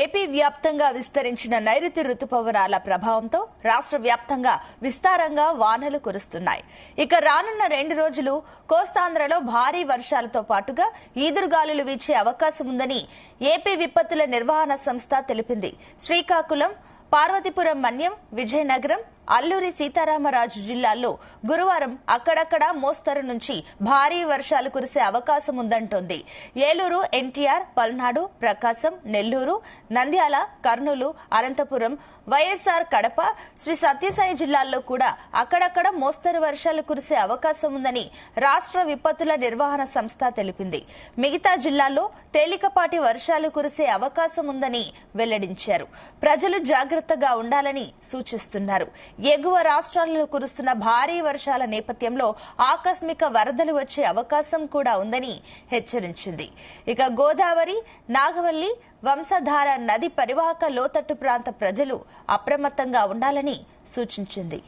AP వ్యాప్తంగా విస్తరించిన నైరుతి రుతుపవనాల ప్రభావంతో రాష్ట్ర వ్యాప్తంగా విస్తారంగా వానలు కురుస్తున్నాయి. ఇక రానున్న 2 రోజులు కోస్తాంధ్రలో భారీ వర్షాలతో పాటుగా ఈదురుగాలులు వీచే అవకాశం ఉందని ఏపీ విపత్తుల నిర్వహణ సంస్థ తెలిపింది. శ్రీకాకుళం, పార్వతీపురం మన్యం, విజయనగరం, అల్లూరి సీతారామరాజు జిల్లాల్లో గురువారం అక్కడక్కడ మోస్తరు నుంచి భారీ వర్షాలు కురిసే అవకాశం ఉందంటోంది. ఏలూరు, ఎన్టీఆర్, పల్నాడు, ప్రకాశం, నెల్లూరు, నంద్యాల, కర్నూలు, అనంతపురం, వైఎస్ఆర్ కడప, శ్రీ సత్యసాయి జిల్లాల్లో కూడా అక్కడక్కడ మోస్తరు వర్షాలు కురిసే అవకాశం ఉందని రాష్ట్ర విపత్తుల నిర్వహణ సంస్థ తెలిపింది. మిగతా జిల్లాల్లో తేలికపాటి వర్షాలు కురిసే అవకాశం ఉందని వెల్లడించారు. ప్రజలు జాగ్రత్తగా ఉండాలని సూచిస్తున్నారు. ఎగువ రాష్ట్రాలలో కురుస్తున్న భారీ వర్షాల నేపథ్యంలో ఆకస్మిక వరదలు వచ్చే అవకాశం కూడా ఉందని హెచ్చరించింది. ఇక గోదావరి, నాగవల్లి, వంశధార నది పరివాహక లోతట్టు ప్రాంత ప్రజలు అప్రమత్తంగా ఉండాలని సూచించింది.